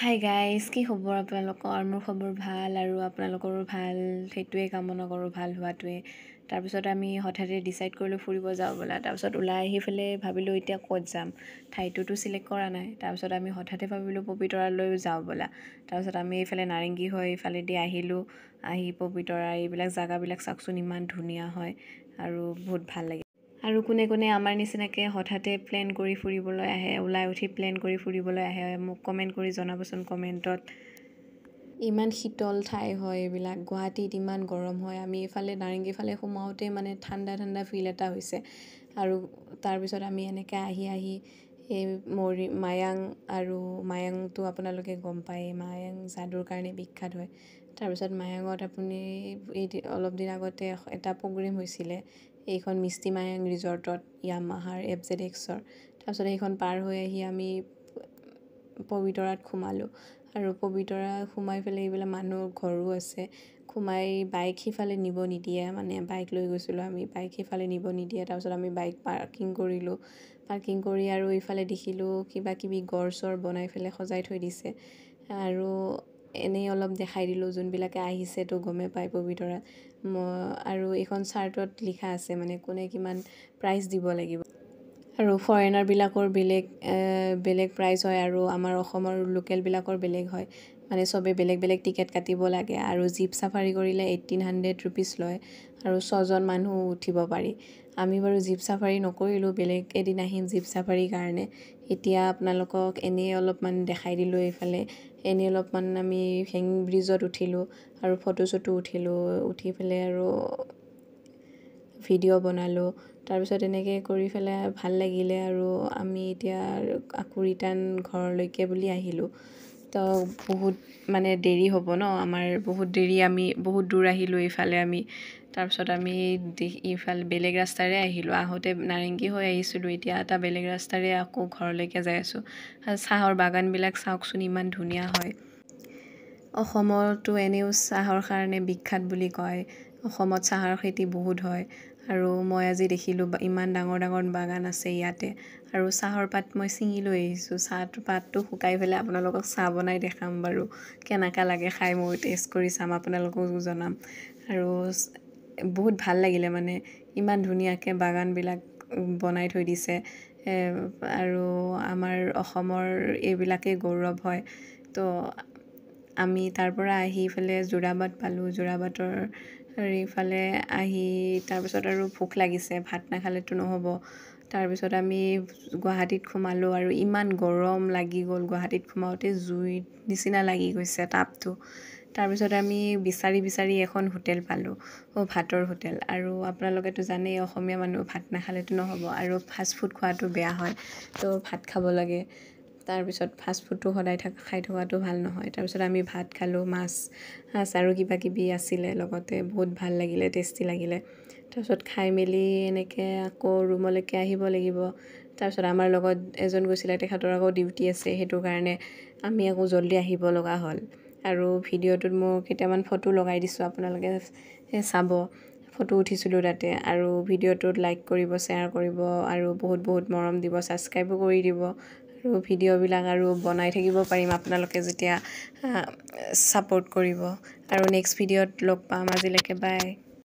Hi guys, কি খবৰ আপোনালোকৰ? মোৰ খবৰ ভাল আৰু আপোনালোকৰো ভাল, সেইটোৱে কামনা কৰোঁ, ভাল হোৱাটোৱে। তাৰপিছত আমি হঠাতে ডিচাইড কৰিলোঁ ফুৰিব যাওঁ বোলা। তাৰপিছত ওলাই আহি পেলাই ভাবিলোঁ এতিয়া ক'ত যাম, ঠাইটোতো চিলেক্ট কৰা নাই। তাৰপিছত আমি হঠাতে ভাবিলোঁ পবিতৰালৈ যাওঁ বোলা। তাৰপিছত আমি এইফালে নাৰেংগী হৈ এইফালেদি আহিলোঁ। আহি পবিতৰা এইবিলাক জেগাবিলাক চাওকচোন, ইমান ধুনীয়া হয় আৰু বহুত ভাল লাগে। আৰু কোনে কোনে আমাৰ নিচিনাকৈ হঠাতে প্লেন কৰি ফুৰিবলৈ আহে, ওলাই উঠি প্লেন কৰি ফুৰিবলৈ আহে, মোক কমেণ্ট কৰি জনাবচোন কমেণ্টত। ইমান শীতল ঠাই হয় এইবিলাক, গুৱাহাটীত ইমান গৰম হয়। আমি এইফালে নাৰেংগী ফালে সোমাওঁতে মানে ঠাণ্ডা ঠাণ্ডা ফিল এটা হৈছে। আৰু তাৰপিছত আমি এনেকৈ আহি এই মায়াং, আৰু মায়াংটো আপোনালোকে গম পায়, মায়াং যাদুৰ কাৰণে বিখ্যাত হয়। তাৰপিছত মায়াঙত আপুনি অলপ দিন আগতে এটা প্ৰগ্ৰেম হৈছিলে এইখন মিষ্টি মায়াং ৰিজৰ্টত, য়ামাহাৰ FZX-ৰ। তাৰপিছত সেইখন পাৰ হৈ আহি আমি পবিতৰাত সোমালোঁ। আৰু পবিতৰা সোমাই পেলাই এইবিলাক মানুহৰ ঘৰো আছে। সোমাই বাইক সিফালে নিব নিদিয়ে, মানে বাইক লৈ গৈছিলোঁ আমি, বাইক সিফালে নিব নিদিয়ে। তাৰপিছত আমি বাইক পাৰ্কিং কৰিলোঁ। পাৰ্কিং কৰি আৰু এইফালে দেখিলোঁ কিবা কিবি গড় চৰ বনাই পেলাই সজাই থৈ দিছে। আৰু এনেই অলপ দেখাই দিলোঁ, যোনবিলাকে আহিছেতো গমেই পায় পবিতৰাত। আৰু এইখন চাৰ্টত লিখা আছে মানে কোনে কিমান প্ৰাইজ দিব লাগিব। আৰু ফৰেনাৰবিলাকৰ বেলেগ প্ৰাইজ হয় আৰু আমাৰ অসমৰ লোকেলবিলাকৰ বেলেগ হয়, মানে চবেই বেলেগ বেলেগ টিকেট কাটিব লাগে। আৰু জীপ চাফাৰী কৰিলে 1800 ৰুপিজ লয় আৰু 6জন মানুহ উঠিব পাৰি। আমি বাৰু জীপ চাফাৰী নকৰিলোঁ, বেলেগ এদিন আহিম জীপ চাফাৰীৰ কাৰণে। এতিয়া আপোনালোকক এনেই অলপমান দেখাই দিলোঁ। এইফালে এনেই অলপমান আমি হেংগিং ব্ৰিজত উঠিলোঁ আৰু ফটো চটো উঠিলোঁ, উঠি পেলাই আৰু ভিডিঅ' বনালোঁ। তাৰপিছত এনেকৈ কৰি পেলাই ভাল লাগিলে আৰু আমি এতিয়া আকৌ ৰিটাৰ্ণ ঘৰলৈকে বুলি আহিলোঁ। তো বহুত মানে দেৰি হ'ব ন আমাৰ, বহুত দেৰি, আমি বহুত দূৰ আহিলোঁ এইফালে আমি। তাৰপিছত আমি এইফালে বেলেগ ৰাস্তাৰে আহিলোঁ, আহোঁতে নাৰেংগী হৈ আহিছিলোঁ, এতিয়া এটা বেলেগ ৰাস্তাৰে আকৌ ঘৰলৈকে যাই আছোঁ। চাহৰ বাগানবিলাক চাওকচোন, ইমান ধুনীয়া হয়। অসমতো এনেও চাহৰ কাৰণে বিখ্যাত বুলি কয়, অসমত চাহৰ খেতি বহুত হয়। আৰু মই আজি দেখিলোঁ ইমান ডাঙৰ ডাঙৰ বাগান আছে ইয়াতে। আৰু চাহৰ পাত মই ছিঙি লৈ আহিছোঁ, পাতটো শুকাই পেলাই আপোনালোকক চাহ বনাই দেখাম বাৰু, কেনেকুৱা লাগে খাই মই টেষ্ট কৰি চাম, আপোনালোককো জনাম। আৰু বহুত ভাল লাগিলে মানে, ইমান ধুনীয়াকৈ বাগানবিলাক বনাই থৈ দিছে। আৰু আমাৰ অসমৰ এইবিলাকেই গৌৰৱ হয়। তো আমি তাৰ পৰা আহি পেলাই যোৰাবাট পালোঁ। যোৰাবাটৰ এইফালে আহি তাৰপিছত আৰু ভোক লাগিছে, ভাত নাখালেতো নহ'ব। তাৰপিছত আমি গুৱাহাটীত সোমালোঁ আৰু ইমান গৰম লাগি গ'ল, গুৱাহাটীত সোমাওঁতে জুইৰ নিচিনা লাগি গৈছে তাপটো। তাৰপিছত আমি বিচাৰি এখন হোটেল পালোঁ, ভাতৰ হোটেল। আৰু আপোনালোকেতো জানেই অসমীয়া মানুহ ভাত নাখালেতো নহ'ব, আৰু ফাষ্টফুড খোৱাটো বেয়া হয়, তো ভাত খাব লাগে। তাৰপিছত ফাষ্টফুডটো সদায় খাই থকাটো ভাল নহয়। তাৰপিছত আমি ভাত খালোঁ, মাছ আৰু কিবা কিবি আছিলে লগতে, বহুত ভাল লাগিলে, টেষ্টি লাগিলে। তাৰপিছত খাই মেলি এনেকৈ আকৌ ৰুমলৈকে আহিব লাগিব। তাৰপিছত আমাৰ লগত এজন গৈছিলে, তেখেতৰ আকৌ ডিউটি আছে, সেইটো কাৰণে আমি আকৌ জল্দি আহিব লগা হ'ল। আৰু ভিডিঅ'টোত মোৰ কেইটামান ফটো লগাই দিছোঁ, আপোনালোকে চাব, ফটো উঠিছিলোঁ তাতে। আৰু ভিডিঅ'টোত লাইক কৰিব, শ্বেয়াৰ কৰিব, আৰু বহুত বহুত মৰম দিব, ছাবস্ক্ৰাইবো কৰি দিব। আৰু ভিডিঅ'বিলাক আৰু বনাই থাকিব পাৰিম আপোনালোকে যেতিয়া ছাপোৰ্ট কৰিব। আৰু নেক্সট ভিডিঅ'ত লগ পাম, আজিলৈকে বাই।